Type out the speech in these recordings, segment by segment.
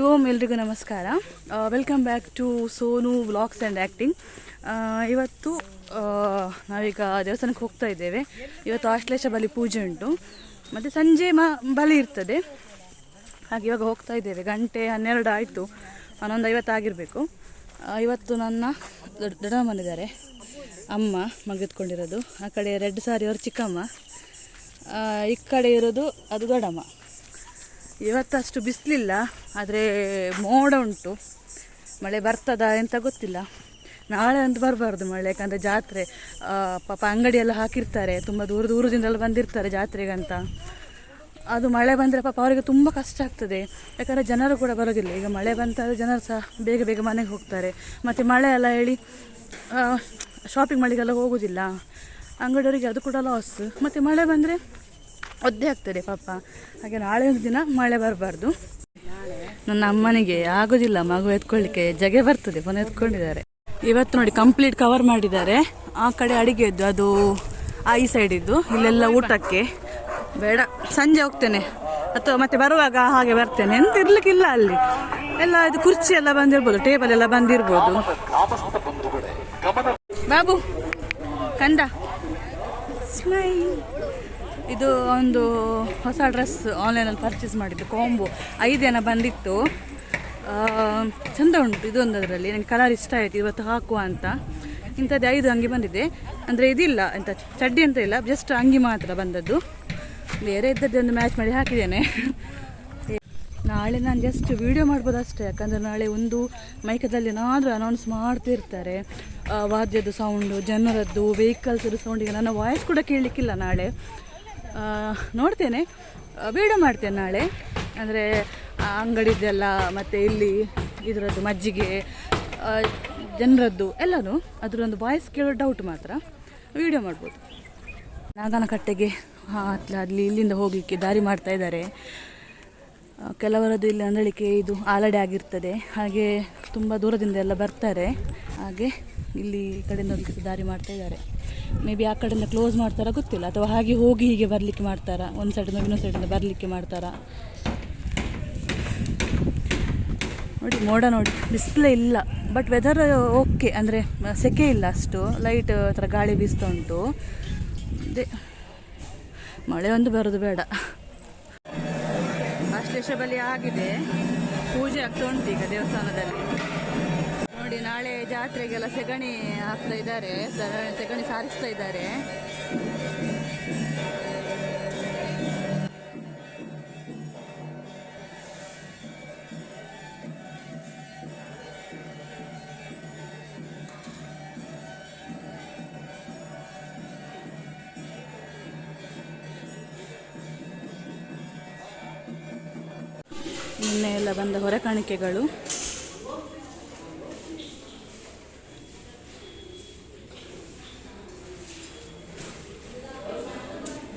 ಓಂ ಎಲ್ರಿಗೂ ನಮಸ್ಕಾರ. Welcome back to Sonu vlogs and acting. ಇವತ್ತು ನಾವೀಗ ದೇವಸ್ಥಾನಕ್ಕೆ ಹೋಗ್ತಾ ಇದ್ದೇವೆ. ಇವತ್ತು ಆಶ್ಲೇಷ ಬಲಿ ಪೂಜೆ ಉಂಟು ಮತ್ತು ಸಂಜೆ ಬಲಿ ಇರ್ತದೆ. ಹಾಗೆ ಇವಾಗ ಹೋಗ್ತಾ ಇದ್ದೇವೆ. ಗಂಟೆ 12 ಆಯಿತು, 11:50 ಆಗಿರಬೇಕು. ಇವತ್ತು ನನ್ನ ದೊಡ್ಡಮ್ಮನಿದ್ದಾರೆ, ಅಮ್ಮ ಮಗತ್ಕೊಂಡಿರೋದು. ಆ ಕಡೆ ರೆಡ್ ಸಾರಿ ಅವ್ರ ಚಿಕ್ಕಮ್ಮ, ಈ ಕಡೆ ಇರೋದು ಅದು ದೊಡ್ಡಮ್ಮ. ಇವತ್ತಷ್ಟು ಬಿಸಿಲಿಲ್ಲ, ಆದರೆ ಮೋಡ ಉಂಟು. ಮಳೆ ಬರ್ತದಾ ಎಂತ ಗೊತ್ತಿಲ್ಲ. ನಾಳೆ ಅಂತೂ ಬರಬಾರ್ದು ಮಳೆ, ಯಾಕಂದರೆ ಜಾತ್ರೆ ಪಾಪ ಅಂಗಡಿಯೆಲ್ಲ ಹಾಕಿರ್ತಾರೆ, ತುಂಬ ದೂರದಿಂದೆಲ್ಲ ಬಂದಿರ್ತಾರೆ ಜಾತ್ರೆಗಂತ. ಅದು ಮಳೆ ಬಂದರೆ ಪಾಪ ಅವರಿಗೆ ತುಂಬ ಕಷ್ಟ ಆಗ್ತದೆ, ಯಾಕಂದರೆ ಜನರು ಕೂಡ ಬರೋದಿಲ್ಲ. ಈಗ ಮಳೆ ಬಂತಾದರೆ ಜನರು ಸಹ ಬೇಗ ಬೇಗ ಮನೆಗೆ ಹೋಗ್ತಾರೆ. ಮತ್ತು ಮಳೆ ಎಲ್ಲ ಹೇಳಿ ಶಾಪಿಂಗ್ ಮಾಡಿಗೆಲ್ಲ ಹೋಗೋದಿಲ್ಲ, ಅಂಗಡಿಯವರಿಗೆ ಅದು ಕೂಡ ಲಾಸ್. ಮತ್ತು ಮಳೆ ಬಂದರೆ ಒದ್ದೆ ಆಗ್ತದೆ ಪಾಪ. ಹಾಗೆ ನಾಳೆ ಒಂದು ದಿನ ಮಳೆ ಬರಬಾರ್ದು. ನನ್ನ ಅಮ್ಮನಿಗೆ ಆಗೋದಿಲ್ಲ ಮಗು ಎತ್ಕೊಳ್ಳಿಕ್ಕೆ, ಜಗೆ ಬರ್ತದೆ, ಫೋನ್ ಎತ್ಕೊಂಡಿದ್ದಾರೆ. ಇವತ್ತು ನೋಡಿ ಕಂಪ್ಲೀಟ್ ಕವರ್ ಮಾಡಿದ್ದಾರೆ. ಆ ಕಡೆ ಅಡಿಗೆದ್ದು ಅದು ಈ ಸೈಡ್ ಇದ್ದು, ಇಲ್ಲೆಲ್ಲ ಊಟಕ್ಕೆ ಬೇಡ, ಸಂಜೆ ಹೋಗ್ತೇನೆ ಅಥವಾ ಮತ್ತೆ ಬರುವಾಗ ಹಾಗೆ ಬರ್ತೇನೆ. ಎಂತ ಇರ್ಲಿಕ್ಕಿಲ್ಲ ಅಲ್ಲಿ ಎಲ್ಲ. ಇದು ಕುರ್ಚಿ ಎಲ್ಲ ಬಂದಿರ್ಬೋದು, ಟೇಬಲ್ ಎಲ್ಲ ಬಂದಿರ್ಬೋದು. ಬಾಬು ಕಂದ ಸ್ಮೈಲ್. ಇದು ಒಂದು ಹೊಸ ಡ್ರೆಸ್ ಆನ್ಲೈನಲ್ಲಿ ಪರ್ಚೇಸ್ ಮಾಡಿದ್ದು, ಕಾಂಬೋ 5 ಜನ ಬಂದಿತ್ತು. ಚೆಂದ ಉಂಟು ಇದೊಂದು. ಅದರಲ್ಲಿ ನನಗೆ ಕಲರ್ ಇಷ್ಟ ಆಯಿತು, ಇವತ್ತು ಹಾಕುವ ಅಂತ. ಇಂಥದ್ದು 5 ಅಂಗಿ ಬಂದಿದೆ. ಅಂದರೆ ಇದಿಲ್ಲ ಎಂತ ಚಡ್ಡಿ ಅಂತ ಇಲ್ಲ, ಜಸ್ಟ್ ಅಂಗಿ ಮಾತ್ರ ಬಂದದ್ದು. ಬೇರೆ ಇದ್ದದ್ದೊಂದು ಮ್ಯಾಚ್ ಮಾಡಿ ಹಾಕಿದ್ದೇನೆ. ನಾಳೆ ನಾನು ಜಸ್ಟ್ ವೀಡಿಯೋ ಮಾಡ್ಬೋದು ಅಷ್ಟೇ, ಯಾಕಂದರೆ ನಾಳೆ ಒಂದು ಮೈಕದಲ್ಲಿ ಏನಾದರೂ ಅನೌನ್ಸ್ ಮಾಡ್ತಿರ್ತಾರೆ. ವಾದ್ಯದ ಸೌಂಡು, ಜನರದ್ದು, ವೆಹಿಕಲ್ಸದ್ದು ಸೌಂಡಿಗೆ ನನ್ನ ವಾಯ್ಸ್ ಕೂಡ ಕೇಳಲಿಕ್ಕಿಲ್ಲ ನಾಳೆ. ನೋಡ್ತೇನೆ, ವೀಡಿಯೋ ಮಾಡ್ತೇನೆ ನಾಳೆ. ಅಂದರೆ ಅಂಗಡಿದ್ದೆಲ್ಲ ಮತ್ತು ಇಲ್ಲಿ ಇದರದ್ದು ಮಜ್ಜಿಗೆ, ಜನರದ್ದು ಎಲ್ಲನೂ ಅದರೊಂದು ವಾಯ್ಸ್ ಕೇಳೋ ಡೌಟ್ ಮಾತ್ರ ವೀಡಿಯೋ ಮಾಡ್ಬೋದು. ನಾಗನಕಟ್ಟೆಗೆ ಅಲ್ಲಿ ಇಲ್ಲಿಂದ ಹೋಗಲಿಕ್ಕೆ ದಾರಿ ಮಾಡ್ತಾ ಇದ್ದಾರೆ. ಕೆಲವರದ್ದು ಇಲ್ಲಿ ಅಂದಳಿಕೆ ಇದು ಆಲಡೆ ಆಗಿರ್ತದೆ, ಹಾಗೆ ತುಂಬ ದೂರದಿಂದ ಎಲ್ಲ ಬರ್ತಾರೆ. ಹಾಗೆ ಇಲ್ಲಿ ಈ ಕಡೆಯಿಂದ ಹೋಗಲಿಕ್ಕೆ ದಾರಿ ಮಾಡ್ತಾ ಇದ್ದಾರೆ. ಮೇ ಬಿ ಆ ಕಡೆಯಿಂದ ಕ್ಲೋಸ್ ಮಾಡ್ತಾರಾ ಗೊತ್ತಿಲ್ಲ, ಅಥವಾ ಹಾಗೆ ಹೋಗಿ ಹೀಗೆ ಬರಲಿಕ್ಕೆ ಮಾಡ್ತಾರಾ, ಒಂದು ಸೈಡಿಂದ ಇನ್ನೊಂದು ಸೈಡಿಂದ ಬರಲಿಕ್ಕೆ ಮಾಡ್ತಾರಾ. ನೋಡಿ ಮೋಡ ನೋಡಿ, ಬಿಸಿಲೇ ಇಲ್ಲ, ಬಟ್ ವೆದರ್ ಓಕೆ, ಅಂದರೆ ಸೆಕೆ ಇಲ್ಲ ಅಷ್ಟು, ಲೈಟ್ ಥರ ಗಾಳಿ ಬೀಸ್ತಾ ಉಂಟು. ಅದೇ ಮಳೆ ಒಂದು ಬರೋದು ಬೇಡ. ಆಶ್ಲೇಷ ಬಲಿ ಆಗಿದೆ, ಪೂಜೆ ಆಗ್ತಾ ಉಂಟು ಈಗ ದೇವಸ್ಥಾನದಲ್ಲಿ. ನೋಡಿ ನಾಳೆ ಜಾತ್ರೆಗೆಲ್ಲ ಸೆಗಣಿ ಹಾಕ್ತಾ ಇದ್ದಾರೆ, ಸೆಗಣಿ ಸಾರಿಸ್ತಾ ಇದ್ದಾರೆ. ನಿನ್ನೆ ಎಲ್ಲ ಬಂದ ಹೊರ ಕಾಣಿಕೆಗಳು.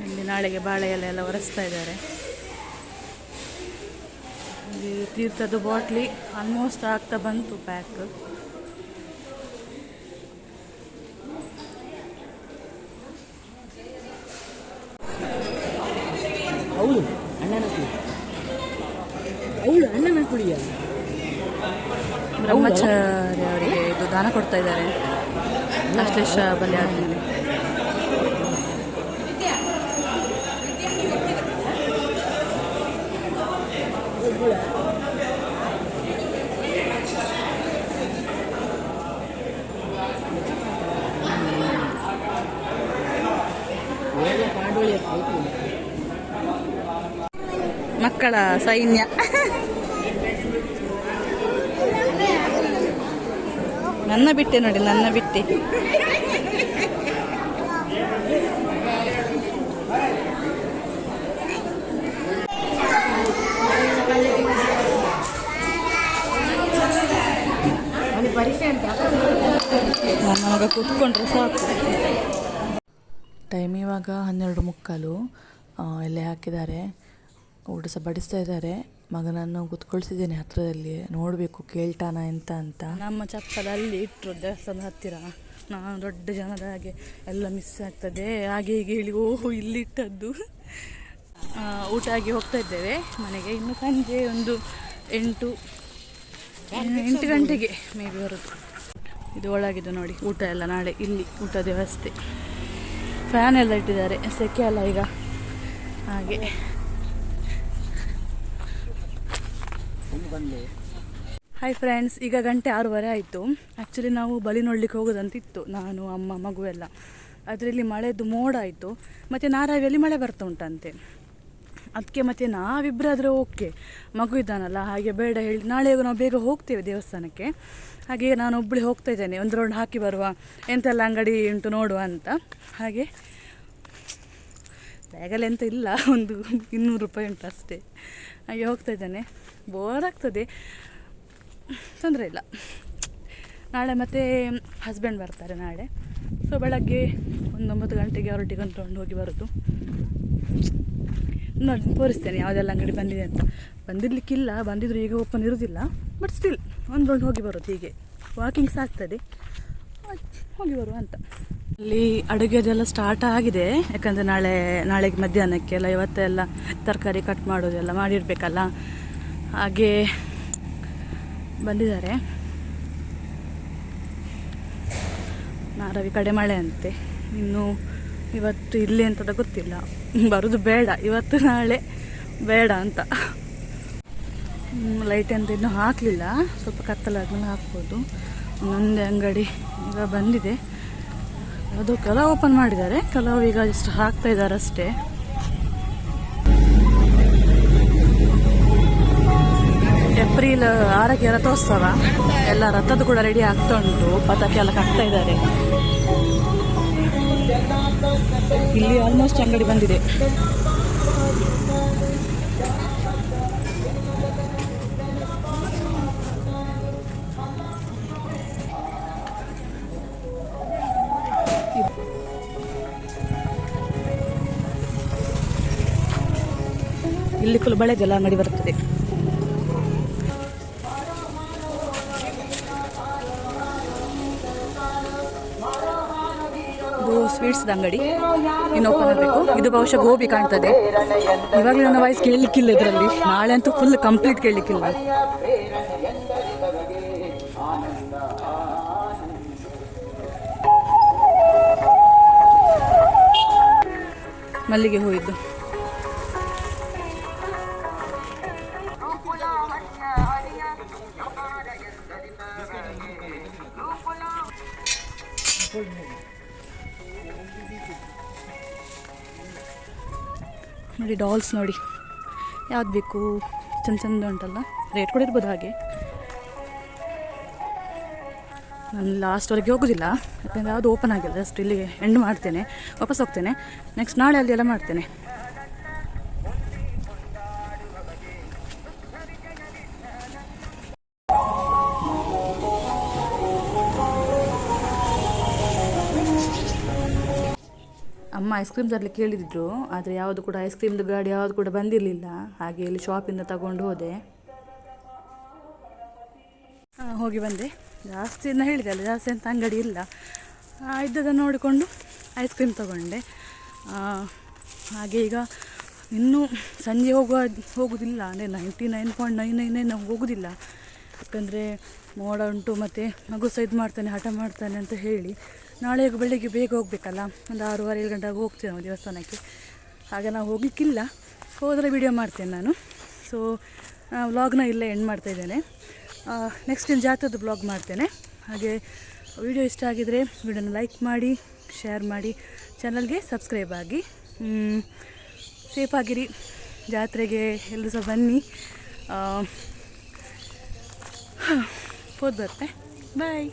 ಇಲ್ಲಿ ನಾಳೆಗೆ ಬಾಳೆ ಎಲ್ಲ ಒರೆಸ್ತಾ ಇದ್ದಾರೆ. ಇಲ್ಲಿ ತೀರ್ಥದ ಬಾಟ್ಲಿ ಆಲ್ಮೋಸ್ಟ್ ಆಗ್ತಾ ಬಂತು ಪ್ಯಾಕ್. ಬ್ರಹ್ಮಚಾರಿ ಅವರಿಗೆ ಇದು ದಾನ ಕೊಡ್ತಾ ಇದ್ದಾರೆ ಆಶ್ಲೇಷ ಬಲಿ ಆದಮೇಲೆ. ಮಕ್ಕಳ ಸೈನ್ಯ. ನನ್ನ ಬಿಟ್ಟೆ ನೋಡಿ, ನನ್ನ ಬಿಟ್ಟೆ. ನನ್ನ ಮಗ ಕೂತ್ಕೊಂಡ್ರೆ ಸಾಕು. ಟೈಮ್ ಇವಾಗ 12:15. ಎಲೆ ಹಾಕಿದ್ದಾರೆ, ಊಟ ಸಹ ಬಡಿಸ್ತಾ ಇದ್ದಾರೆ. ಮಗನನ್ನು ಕೂತ್ಕೊಳ್ಸಿದ್ದೇನೆ ಹತ್ರದಲ್ಲಿ, ನೋಡಬೇಕು ಕೇಳ್ತಾನ ಎಂತ ಅಂತ. ನಮ್ಮ ಚಪ್ಪಲಲ್ಲಿ ಇಟ್ಟರು ದೇವಸ್ಥಾನದ ಹತ್ತಿರ. ನಾನು ದೊಡ್ಡ ಜನದ ಹಾಗೆ ಎಲ್ಲ ಮಿಸ್ ಆಗ್ತದೆ, ಹಾಗೆ ಹೀಗೆ ಹೇಳಿ ಇಲ್ಲಿಟ್ಟದ್ದು. ಊಟ ಆಗಿ ಹೋಗ್ತಾ ಇದ್ದೇವೆ ಮನೆಗೆ. ಇನ್ನು ಸಂಜೆ ಒಂದು ಎಂಟು ಗಂಟೆಗೆ ಮೇ ಬಿ ಬರೋದು. ಇದು ಒಳಗಿದ್ದು ನೋಡಿ, ಊಟ ಎಲ್ಲ ನಾಳೆ ಇಲ್ಲಿ ಊಟದ ವ್ಯವಸ್ಥೆ. ಫ್ಯಾನ್ ಎಲ್ಲ ಇಟ್ಟಿದ್ದಾರೆ, ಸೆಕೆ ಅಲ್ಲ ಈಗ ಹಾಗೆ. ಹಾಯ್ ಫ್ರೆಂಡ್ಸ್, ಈಗ ಗಂಟೆ 6:30 ಆಯಿತು. ಆ್ಯಕ್ಚುಲಿ ನಾವು ಬಲಿ ನೋಡ್ಲಿಕ್ಕೆ ಹೋಗೋದಂತಿತ್ತು, ನಾನು ಅಮ್ಮ ಮಗು ಎಲ್ಲ. ಅದರಲ್ಲಿ ಮಳೆದು ಮೋಡ ಆಯಿತು, ಮತ್ತು ನಾರಾವಿಯಲ್ಲಿ ಮಳೆ ಬರ್ತಾ ಉಂಟಂತೆ. ಅದಕ್ಕೆ ಮತ್ತು ನಾವಿಬ್ಬರಾದರೆ ಓಕೆ, ಮಗು ಇದ್ದಾನಲ್ಲ ಹಾಗೆ ಬೇಡ ಹೇಳಿ ನಾಳೆ ನಾವು ಬೇಗ ಹೋಗ್ತೇವೆ ದೇವಸ್ಥಾನಕ್ಕೆ. ಹಾಗೆ ನಾನು ಒಬ್ಬಳೇ ಹೋಗ್ತಾ ಇದ್ದೇನೆ, ಒಂದು ರೌಂಡ್ ಹಾಕಿ ಬರುವ, ಎಂತೆಲ್ಲ ಅಂಗಡಿ ಉಂಟು ನೋಡುವ ಅಂತ. ಹಾಗೆ ಬ್ಯಾಗಲ್ಲಿ ಎಂತ ಇಲ್ಲ, ಒಂದು 200 ರೂಪಾಯಿ ಉಂಟು ಅಷ್ಟೇ. ಹಾಗೆ ಹೋಗ್ತಾ ಇದ್ದೇನೆ, ಬೋರ್ ಆಗ್ತದೆ, ತೊಂದರೆ ಇಲ್ಲ. ನಾಳೆ ಮತ್ತೆ ಹಸ್ಬೆಂಡ್ ಬರ್ತಾರೆ ನಾಳೆ. ಸೊ ಬೆಳಗ್ಗೆ ಒಂದು 9 ಗಂಟೆಗೆ ಅವರೊಟ್ಟಿಗೆ ಒಂದು ರೌಂಡ್ ಹೋಗಿ ಬರೋದು. ನೋಡಿ ತೋರಿಸ್ತೇನೆ ಯಾವುದೆಲ್ಲ ಅಂಗಡಿ ಬಂದಿದೆ ಅಂತ. ಬಂದಿರಲಿಕ್ಕಿಲ್ಲ, ಬಂದಿದ್ರು ಈಗ ಓಪನ್ ಇರೋದಿಲ್ಲ, ಬಟ್ ಸ್ಟಿಲ್ ಒಂದು ರೌಂಡ್ ಹೋಗಿ ಬರೋದು. ಹೀಗೆ ವಾಕಿಂಗ್ಸ್ ಆಗ್ತದೆ, ಹೋಗಿ ಬರುವ ಅಂತ. ಇಲ್ಲಿ ಅಡುಗೆದೆಲ್ಲ ಸ್ಟಾರ್ಟ್ ಆಗಿದೆ, ಯಾಕಂದರೆ ನಾಳೆಗೆ ಮಧ್ಯಾಹ್ನಕ್ಕೆಲ್ಲ ಇವತ್ತೆಲ್ಲ ತರಕಾರಿ ಕಟ್ ಮಾಡೋದೆಲ್ಲ ಮಾಡಿರಬೇಕಲ್ಲ, ಹಾಗೆ ಬಂದಿದ್ದಾರೆ. ನಾರವಿ ಕಡೆ ಮಳೆ ಅಂತೆ, ಇನ್ನು ಇವತ್ತು ಇಲ್ಲಿ ಅಂತದ ಗೊತ್ತಿಲ್ಲ, ಬರೋದು ಬೇಡ ಇವತ್ತು ನಾಳೆ ಬೇಡ ಅಂತ. ಲೈಟ್ ಅಂತ ಇನ್ನೂ ಹಾಕಲಿಲ್ಲ, ಸ್ವಲ್ಪ ಕತ್ತಲಾದ್ಮೇಲೆ ಹಾಕ್ಬೋದು. ಒಂದೊಂದೇ ಅಂಗಡಿ ಈಗ ಬಂದಿದೆ, ಅದು ಕೆಲವು ಓಪನ್ ಮಾಡಿದ್ದಾರೆ, ಕೆಲವು ಈಗ ಜಸ್ಟ್ ಹಾಕ್ತಾ ಇದ್ದಾರೆ ಅಷ್ಟೇ. ಏಪ್ರಿಲ್ 6ಕ್ಕೆ ರಥೋತ್ಸವ, ಎಲ್ಲ ರಥದ್ದು ಕೂಡ ರೆಡಿ ಆಗ್ತಾ ಉಂಟು, ಪತಾಕಿ ಎಲ್ಲ ಕಟ್ತಾ ಇದ್ದಾರೆ. ಇಲ್ಲಿ ಆಲ್ಮೋಸ್ಟ್ ಅಂಗಡಿ ಬಂದಿದೆ. ಇಲ್ಲಿ ಫುಲ್ ಬಳೆದೆಲ್ಲ ಅಂಗಡಿ ಬರ್ತದೆ. ಇದು ಸ್ವೀಟ್ಸ್ ಅಂಗಡಿ, ಇನ್ನು ಓಪನ್ ಆಗಬೇಕು. ಇದು ಬಹುಶಃ ಗೋಬಿ ಕಾಣ್ತದೆ. ಇವಾಗಲೂ ನನ್ನ ವಾಯ್ಸ್ ಕೇಳಲಿಕ್ಕಿಲ್ಲ ಇದರಲ್ಲಿ, ನಾಳೆ ಅಂತೂ ಫುಲ್ ಕಂಪ್ಲೀಟ್ ಕೇಳಲಿಕ್ಕಿಲ್ಲ. ಮಲ್ಲಿಗೆ ಹೂವಿದ್ದು ನೋಡಿ, ಡಾಲ್ಸ್ ನೋಡಿ ಯಾವ್ದು ಬೇಕು, ಚಂದ ಉಂಟಲ್ಲ, ರೇಟ್ ಕೂಡ ಇರ್ಬೋದು ಹಾಗೆ. ನಾನು ಲಾಸ್ಟ್ವರೆಗೆ ಹೋಗೋದಿಲ್ಲ, ಯಾಕಂದರೆ ಯಾವುದು ಓಪನ್ ಆಗಿಲ್ಲ, ಜಸ್ಟ್ ಇಲ್ಲಿಗೆ ಎಂಡ್ ಮಾಡ್ತೇನೆ, ವಾಪಸ್ ಹೋಗ್ತೇನೆ. ನೆಕ್ಸ್ಟ್ ನಾಳೆ ಅಲ್ಲಿ ಎಲ್ಲ ಮಾಡ್ತೇನೆ. ಅಮ್ಮ ಐಸ್ ಕ್ರೀಮ್ ತರಲಿಕ್ಕೆ ಕೇಳಿದ್ರು, ಆದರೆ ಯಾವುದು ಕೂಡ ಐಸ್ ಕ್ರೀಮ್ದು ಗಾಡಿ ಯಾವುದು ಕೂಡ ಬಂದಿರಲಿಲ್ಲ. ಹಾಗೆ ಇಲ್ಲಿ ಶಾಪಿಂದ ತಗೊಂಡು ಹೋದೆ. ಹೋಗಿ ಬಂದೆ. ಜಾಸ್ತಿ ಇನ್ನು ಹೇಳಿದೆ ಅಲ್ಲ, ಜಾಸ್ತಿ ಅಂತ ಅಂಗಡಿ ಇಲ್ಲ, ಇದ್ದದನ್ನು ನೋಡಿಕೊಂಡು ಐಸ್ ಕ್ರೀಮ್ ತಗೊಂಡೆ. ಹಾಗೆ ಈಗ ಇನ್ನೂ ಸಂಜೆ ಹೋಗೋದಿಲ್ಲ, ಅಂದರೆ 99.999 ನಾವು ಹೋಗೋದಿಲ್ಲ, ಯಾಕಂದರೆ ಮೋಡ ಉಂಟು, ಮತ್ತು ಮಗು ಸಹ ಇದು ಮಾಡ್ತಾನೆ, ಹಠ ಮಾಡ್ತಾನೆ ಅಂತ ಹೇಳಿ. ನಾಳೆ ಬೆಳಿಗ್ಗೆ ಬೇಗ ಹೋಗಬೇಕಲ್ಲ, ಒಂದು 6:30-7 ಗಂಟೆಗೆ ಹೋಗ್ತೇವೆ ನಾವು ದೇವಸ್ಥಾನಕ್ಕೆ. ಹಾಗೆ ನಾವು ಹೋಗಲಿಕ್ಕಿಲ್ಲ, ಹೋದರೆ ವಿಡಿಯೋ ಮಾಡ್ತೇನೆ ನಾನು. ಸೊ ವ್ಲಾಗ್ನ ಇಲ್ಲೇ ಎಂಡ್ ಮಾಡ್ತಾಯಿದ್ದೇನೆ. ನೆಕ್ಸ್ಟ್ ಇನ್ನು ಜಾತ್ರೆದು ಬ್ಲಾಗ್ ಮಾಡ್ತೇನೆ. ಹಾಗೆ ವಿಡಿಯೋ ಇಷ್ಟ ಆಗಿದರೆ ವಿಡಿಯೋನ ಲೈಕ್ ಮಾಡಿ, ಶೇರ್ ಮಾಡಿ, ಚಾನಲ್ಗೆ ಸಬ್ಸ್ಕ್ರೈಬ್ ಆಗಿ. ಸೇಫಾಗಿರಿ, ಜಾತ್ರೆಗೆ ಎಲ್ಲರೂ ಸಹ ಬನ್ನಿ. ಹೋದ್ ಬರುತ್ತೆ. ಬಾಯ್.